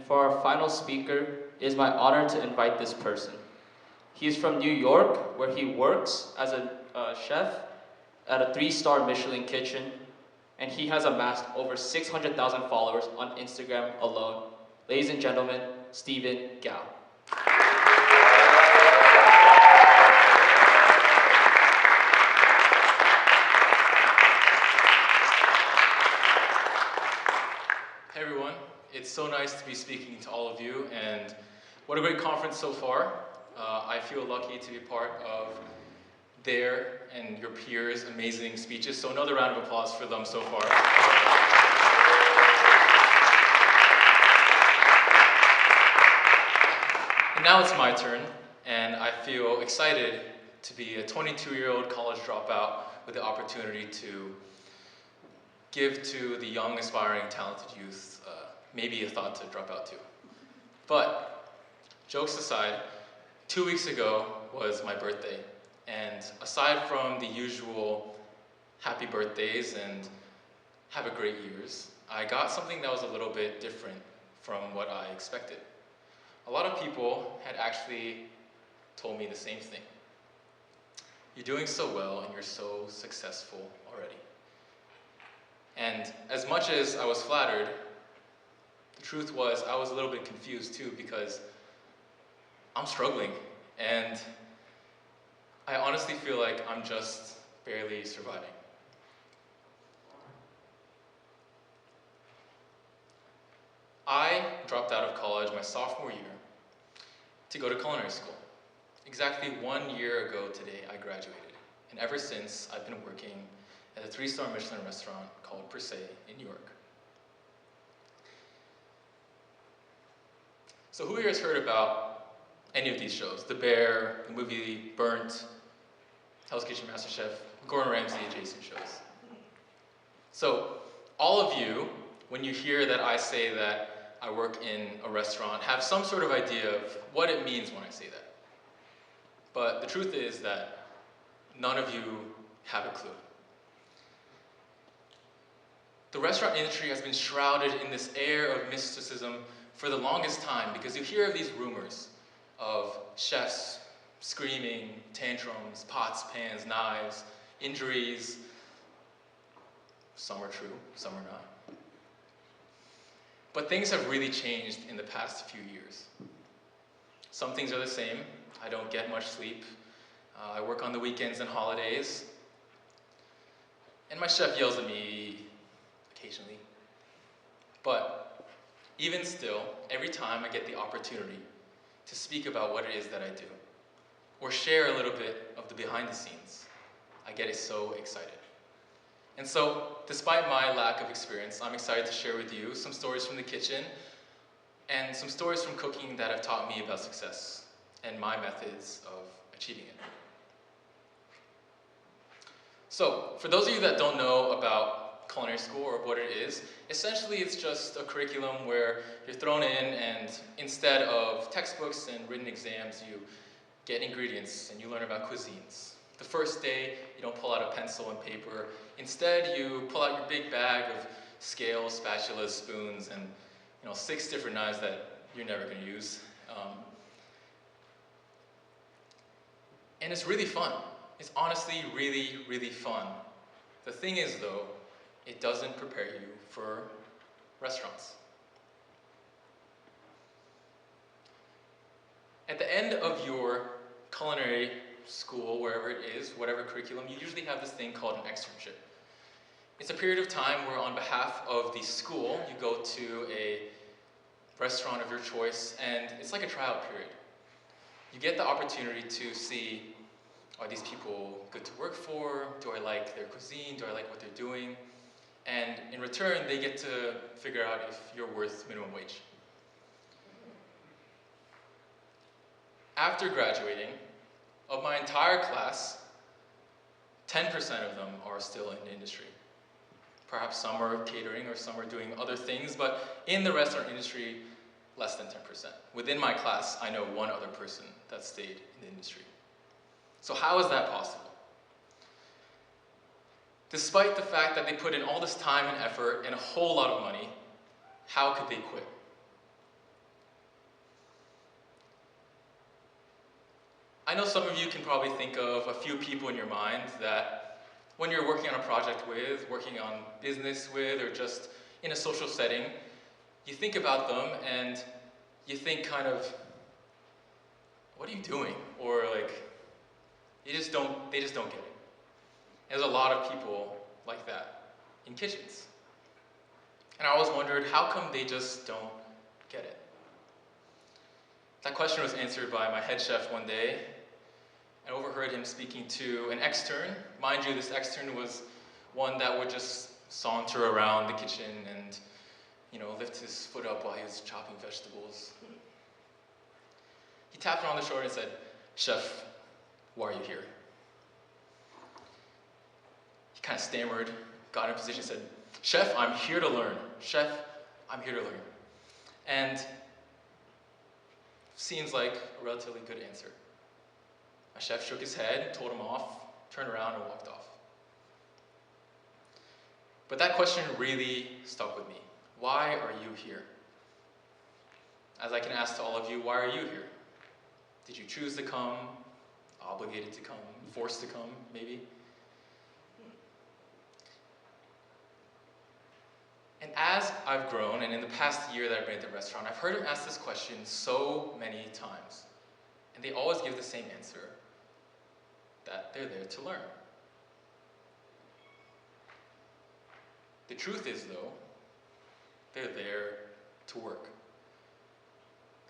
for our final speaker, it is my honor to invite this person. He is from New York, where he works as a chef at a 3-star Michelin kitchen, and he has amassed over 600,000 followers on Instagram alone. Ladies and gentlemen, Stephen Gao. Hey everyone, it's so nice to be speaking to all of you, and what a great conference so far. I feel lucky to be part of their and your peers' amazing speeches, so another round of applause for them so far. And now it's my turn, and I feel excited to be a 22-year-old college dropout with the opportunity to give to the young, aspiring, talented youth maybe a thought to drop out to. But jokes aside, 2 weeks ago was my birthday, and aside from the usual happy birthdays and have a great years, I got something that was a little bit different from what I expected. A lot of people had actually told me the same thing. You're doing so well and you're so successful already. And as much as I was flattered, the truth was I was a little bit confused too, because I'm struggling and I honestly feel like I'm just barely surviving. I dropped out of college my sophomore year to go to culinary school. Exactly 1 year ago today, I graduated, and ever since I've been working at a 3-star Michelin restaurant called Per Se in New York. So who here has heard about any of these shows? The Bear, the movie Burnt, Hell's Kitchen MasterChef, Gordon Ramsay adjacent shows. So all of you, when you hear that I say that I work in a restaurant, have some sort of idea of what it means when I say that. But the truth is that none of you have a clue. The restaurant industry has been shrouded in this air of mysticism for the longest time, because you hear of these rumors of chefs screaming, tantrums, pots, pans, knives, injuries. Some are true, some are not. But things have really changed in the past few years. Some things are the same. I don't get much sleep. I work on the weekends and holidays. And my chef yells at me occasionally. But even still, every time I get the opportunity to speak about what it is that I do, or share a little bit of the behind the scenes, I get so excited. And so, despite my lack of experience, I'm excited to share with you some stories from the kitchen and some stories from cooking that have taught me about success and my methods of achieving it. So, for those of you that don't know about culinary school or what it is, essentially it's just a curriculum where you're thrown in, and instead of textbooks and written exams, you get ingredients and you learn about cuisines. The first day, you don't pull out a pencil and paper. Instead, you pull out your big bag of scales, spatulas, spoons, and 6 different knives that you're never going to use. And it's really fun. It's honestly really, really fun. The thing is, though, it doesn't prepare you for restaurants. At the end of your culinary school, wherever it is, whatever curriculum, you usually have this thing called an externship. It's a period of time where on behalf of the school, you go to a restaurant of your choice, and it's like a tryout period. You get the opportunity to see, are these people good to work for? Do I like their cuisine? Do I like what they're doing? And in return, they get to figure out if you're worth minimum wage. After graduating, of my entire class, 10% of them are still in the industry. Perhaps some are catering or some are doing other things, but in the restaurant industry, less than 10%. Within my class, I know one other person that stayed in the industry. So how is that possible? Despite the fact that they put in all this time and effort and a whole lot of money, how could they quit? I know some of you can probably think of a few people in your mind that when you're working on a project with, working on business with, or just in a social setting, you think about them and you think kind of, what are you doing? Or like, they just don't get it. There's a lot of people like that in kitchens. And I always wondered, how come they just don't get it? That question was answered by my head chef one day. I overheard him speaking to an extern. Mind you, this extern was one that would just saunter around the kitchen and, lift his foot up while he was chopping vegetables. He tapped him on the shoulder and said, "Chef, why are you here?" He kind of stammered, got in position, said, "Chef, I'm here to learn. Chef, I'm here to learn." And seems like a relatively good answer. My chef shook his head, told him off, turned around and walked off. But that question really stuck with me. Why are you here? As I can ask to all of you, why are you here? Did you choose to come? Obligated to come? Forced to come, maybe? And as I've grown, and in the past year that I've been at the restaurant, I've heard him ask this question so many times. And they always give the same answer, that they're there to learn. The truth is, though, they're there to work.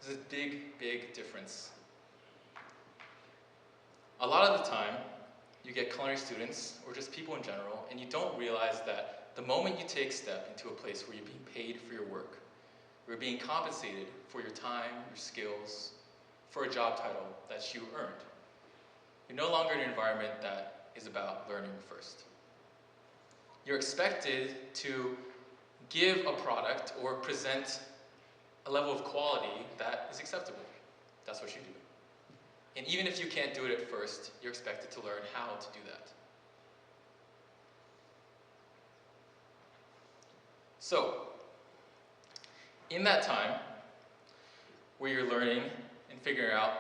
There's a big, big difference. A lot of the time, you get culinary students, or just people in general, and you don't realize that the moment you take step into a place where you're being paid for your work, you're being compensated for your time, your skills, for a job title that you earned. You're no longer in an environment that is about learning first. You're expected to give a product or present a level of quality that is acceptable. That's what you do. And even if you can't do it at first, you're expected to learn how to do that. So, in that time where you're learning and figuring out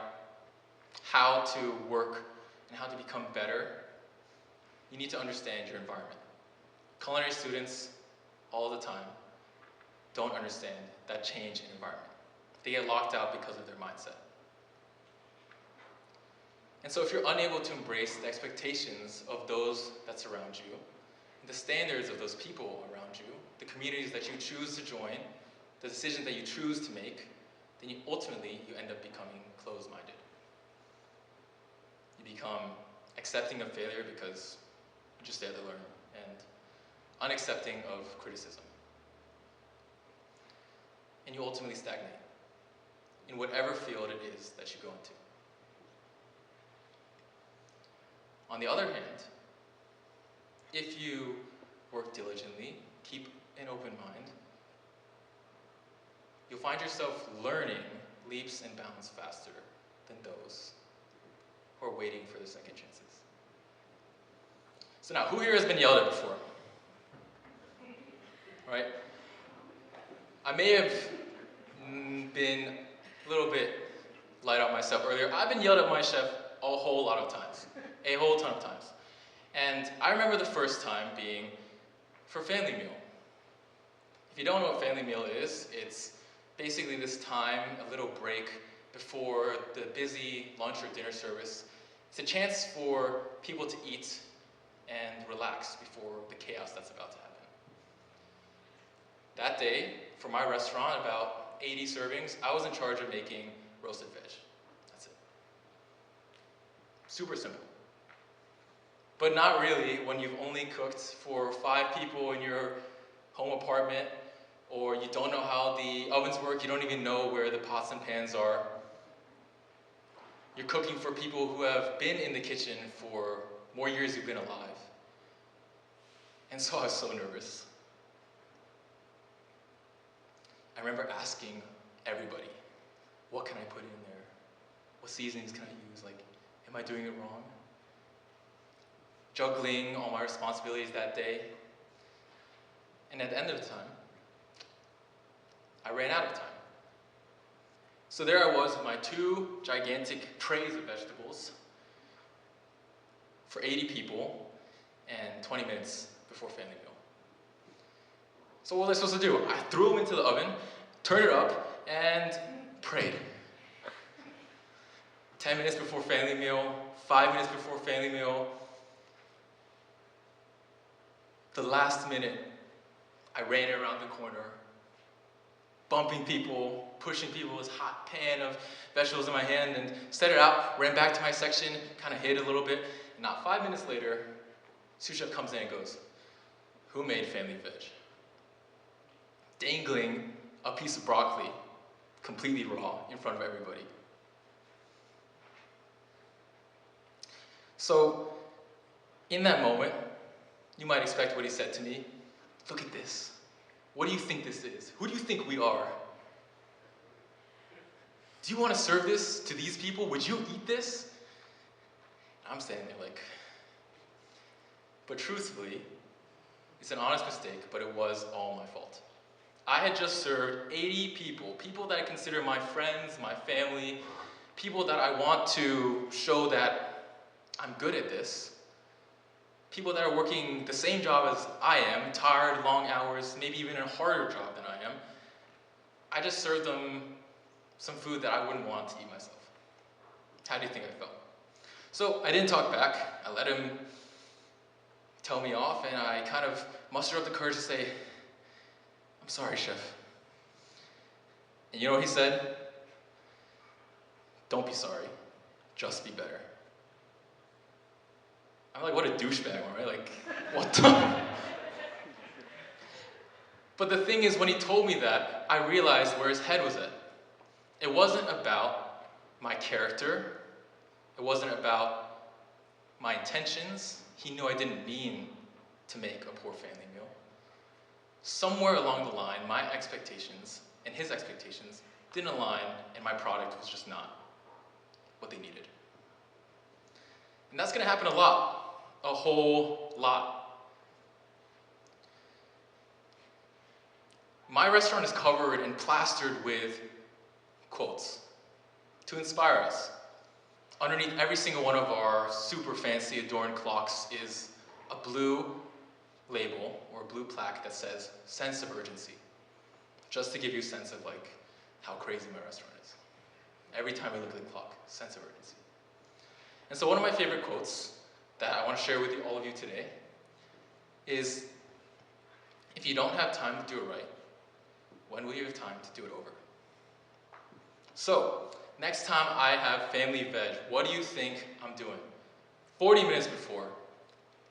how to work and how to become better, you need to understand your environment. Culinary students, all the time, don't understand that change in environment. They get locked out because of their mindset. And so if you're unable to embrace the expectations of those that surround you, the standards of those people around you, the communities that you choose to join, the decisions that you choose to make, then you end up becoming closed-minded. You become accepting of failure because you're just there to learn, and unaccepting of criticism. And you ultimately stagnate in whatever field it is that you go into. On the other hand, if you work diligently, keep an open mind, you'll find yourself learning leaps and bounds faster than those who are waiting for their second chances. So now, who here has been yelled at before? Right? I may have been a little bit light on myself earlier. I've been yelled at by my chef a whole lot of times. A whole ton of times. And I remember the first time being for family meal. If you don't know what family meal is, it's basically this time, a little break before the busy lunch or dinner service. It's a chance for people to eat and relax before the chaos that's about to happen. That day, for my restaurant, about 80 servings, I was in charge of making roasted veg. That's it. Super simple. But not really when you've only cooked for 5 people in your home apartment, or you don't know how the ovens work, you don't even know where the pots and pans are. You're cooking for people who have been in the kitchen for more years than you've been alive. And so I was so nervous. I remember asking everybody, what can I put in there? What seasonings can I use? Like, am I doing it wrong? Juggling all my responsibilities that day. And at the end of the time, I ran out of time. So there I was with my 2 gigantic trays of vegetables for 80 people and 20 minutes before family meal. So what was I supposed to do? I threw them into the oven, turned it up, and prayed. 10 minutes before family meal, 5 minutes before family meal. The last minute, I ran around the corner, bumping people, pushing people, this hot pan of vegetables in my hand, and set it out, ran back to my section, kind of hid a little bit. And not 5 minutes later, sous chef comes in and goes, "Who made family veg?" Dangling a piece of broccoli, completely raw, in front of everybody. So, in that moment, you might expect what he said to me. "Look at this. What do you think this is? Who do you think we are? Do you want to serve this to these people? Would you eat this?" And I'm standing there like, but truthfully, it's an honest mistake, but it was all my fault. I had just served 80 people, people that I consider my friends, my family, people that I want to show that I'm good at this, people that are working the same job as I am, tired, long hours, maybe even a harder job than I am. I just served them some food that I wouldn't want to eat myself. How do you think I felt? So I didn't talk back. I let him tell me off, and I kind of mustered up the courage to say, "I'm sorry, chef." And you know what he said? "Don't be sorry, just be better." I'm like, what a douchebag, right? Like, what the? But the thing is, when he told me that, I realized where his head was at. It wasn't about my character. It wasn't about my intentions. He knew I didn't mean to make a poor family meal. Somewhere along the line, my expectations and his expectations didn't align, and my product was just not what they needed. And that's going to happen a lot, a whole lot. My restaurant is covered and plastered with quotes to inspire us. Underneath every single one of our super fancy adorned clocks is a blue label or a blue plaque that says "sense of urgency," just to give you a sense of like how crazy my restaurant is. Every time we look at the clock, sense of urgency. And so one of my favorite quotes that I want to share with you, all of you today, is, "If you don't have time to do it right, when will you have time to do it over?" So, next time I have family veg, what do you think I'm doing? 40 minutes before,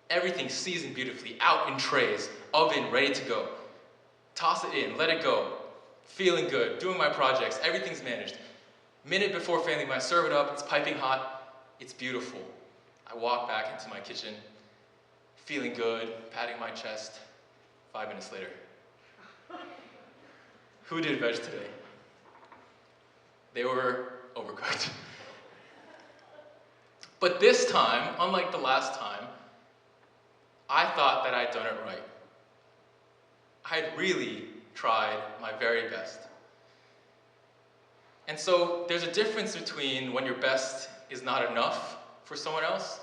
everything seasoned beautifully, out in trays, oven ready to go. Toss it in, let it go. Feeling good, doing my projects, everything's managed. Minute before family, when I serve it up, it's piping hot, it's beautiful. I walk back into my kitchen, feeling good, patting my chest. 5 minutes later, who did veg today? They were overcooked. But this time, unlike the last time, I thought that I'd done it right. I had really tried my very best. And so there's a difference between when your best is not enough for someone else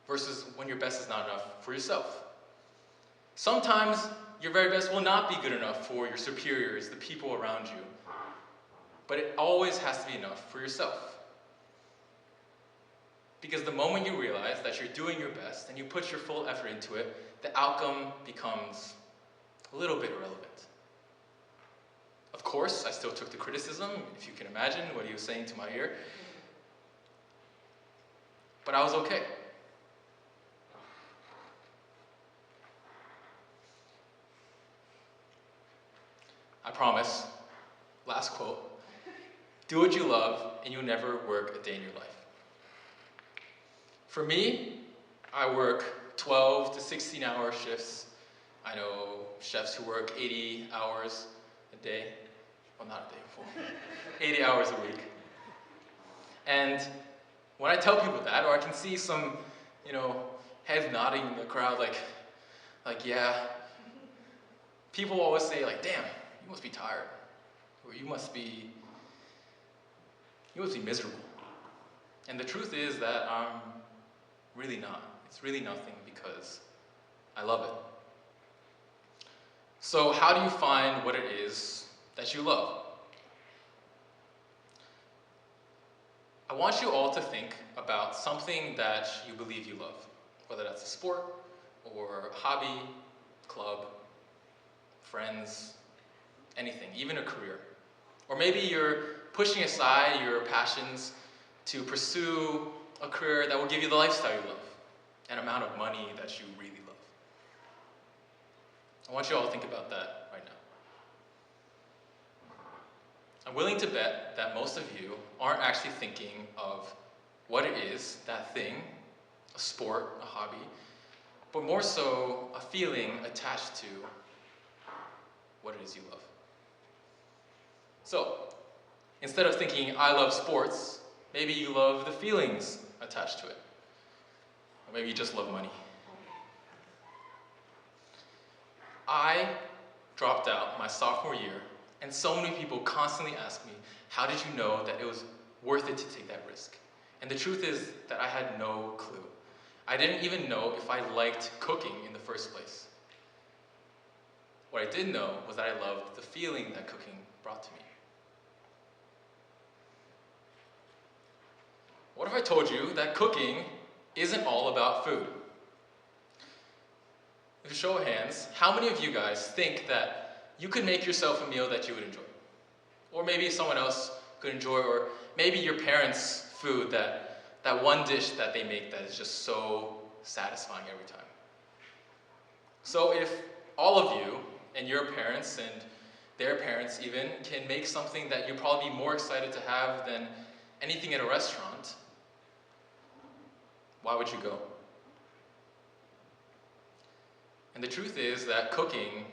versus when your best is not enough for yourself. Sometimes your very best will not be good enough for your superiors, the people around you. But it always has to be enough for yourself. Because the moment you realize that you're doing your best and you put your full effort into it, the outcome becomes a little bit irrelevant. Of course, I still took the criticism, if you can imagine what he was saying to my ear. But I was okay. I promise, last quote, do what you love and you'll never work a day in your life. For me, I work 12 to 16-hour shifts. I know chefs who work 80 hours a day. Well, not a day, full. 80 hours a week. And when I tell people that, or I can see some, heads nodding in the crowd, like yeah, people always say, like, damn, you must be tired, or you must be you would be miserable. And the truth is that I'm really not. It's really nothing because I love it. So how do you find what it is that you love? I want you all to think about something that you believe you love, whether that's a sport or a hobby, club, friends, anything, even a career. Or maybe you're pushing aside your passions to pursue a career that will give you the lifestyle you love, an amount of money that you really love. I want you all to think about that right now. I'm willing to bet that most of you aren't actually thinking of what it is, that thing, a sport, a hobby, but more so a feeling attached to what it is you love. So, instead of thinking, I love sports, maybe you love the feelings attached to it. Or maybe you just love money. I dropped out my sophomore year, and so many people constantly ask me, how did you know that it was worth it to take that risk? And the truth is that I had no clue. I didn't even know if I liked cooking in the first place. What I did know was that I loved the feeling that cooking brought to me. What if I told you that cooking isn't all about food? With a show of hands, how many of you guys think that you could make yourself a meal that you would enjoy? Or maybe someone else could enjoy, or maybe your parents' food, that one dish that they make that is just so satisfying every time. So if all of you and your parents and their parents even can make something that you'd probably be more excited to have than anything at a restaurant, why would you go? And the truth is that cooking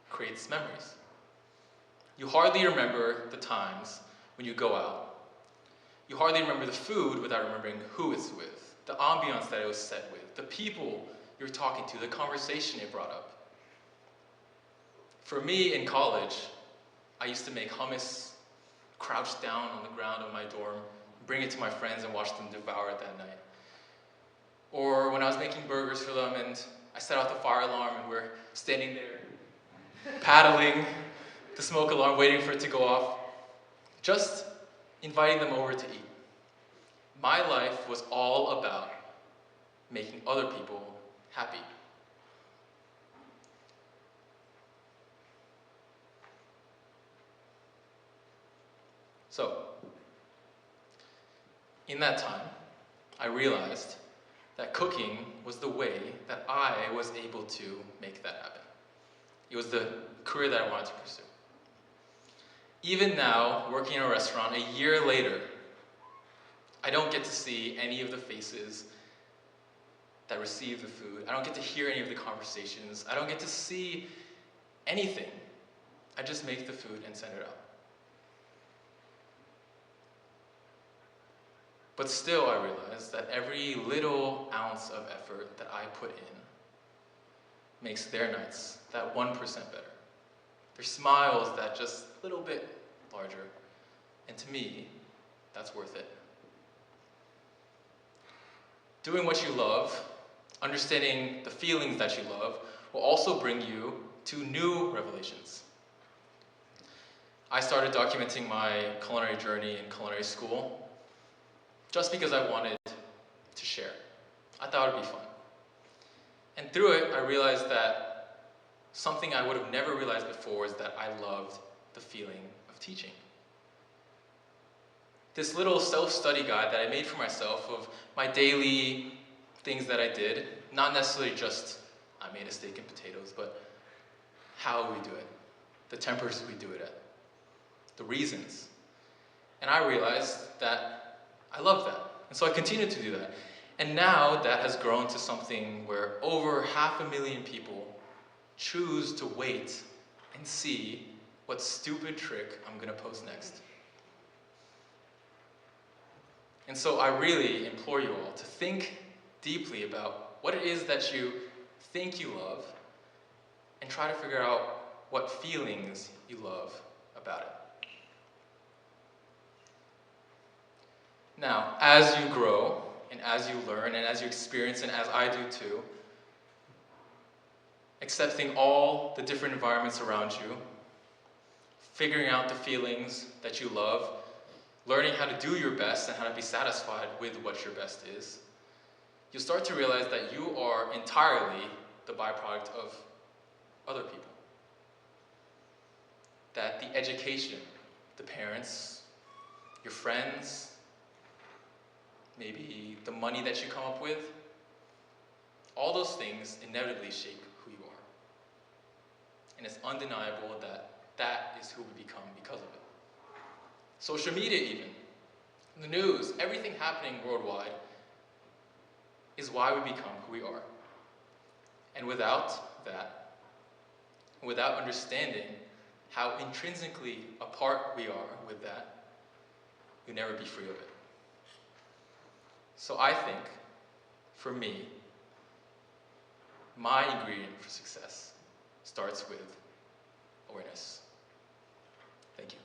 creates memories. You hardly remember the times when you go out. You hardly remember the food without remembering who it's with, the ambiance that it was set with, the people you're talking to, the conversation it brought up. For me in college, I used to make hummus, crouch down on the ground of my dorm, bring it to my friends and watch them devour it that night. Or when I was making burgers for them and I set out the fire alarm and we're standing there paddling the smoke alarm, waiting for it to go off, just inviting them over to eat. My life was all about making other people happy. So, in that time, I realized that cooking was the way that I was able to make that happen. It was the career that I wanted to pursue. Even now, working in a restaurant, a year later, I don't get to see any of the faces that receive the food. I don't get to hear any of the conversations. I don't get to see anything. I just make the food and send it out. But still, I realize that every little ounce of effort that I put in makes their nights that 1% better. Their smiles that just a little bit larger. And to me, that's worth it. Doing what you love, understanding the feelings that you love, will also bring you to new revelations. I started documenting my culinary journey in culinary school just because I wanted to share. I thought it'd be fun. And through it, I realized that something I would have never realized before is that I loved the feeling of teaching. This little self-study guide that I made for myself of my daily things that I did, not necessarily just I made a steak and potatoes, but how we do it, the tempers we do it at, the reasons. And I realized that I love that. And so I continued to do that. And now that has grown to something where over 500,000 people choose to wait and see what stupid trick I'm going to post next. And so I really implore you all to think deeply about what it is that you think you love and try to figure out what feelings you love about it. Now, as you grow, and as you learn, and as you experience, and as I do too, accepting all the different environments around you, figuring out the feelings that you love, learning how to do your best and how to be satisfied with what your best is, you'll start to realize that you are entirely the byproduct of other people. That the education, the parents, your friends, maybe the money that you come up with, all those things inevitably shape who you are. And it's undeniable that that is who we become because of it. Social media even, the news, everything happening worldwide is why we become who we are. And without that, without understanding how intrinsically apart we are with that, you'll never be free of it. So I think, for me, my ingredient for success starts with awareness. Thank you.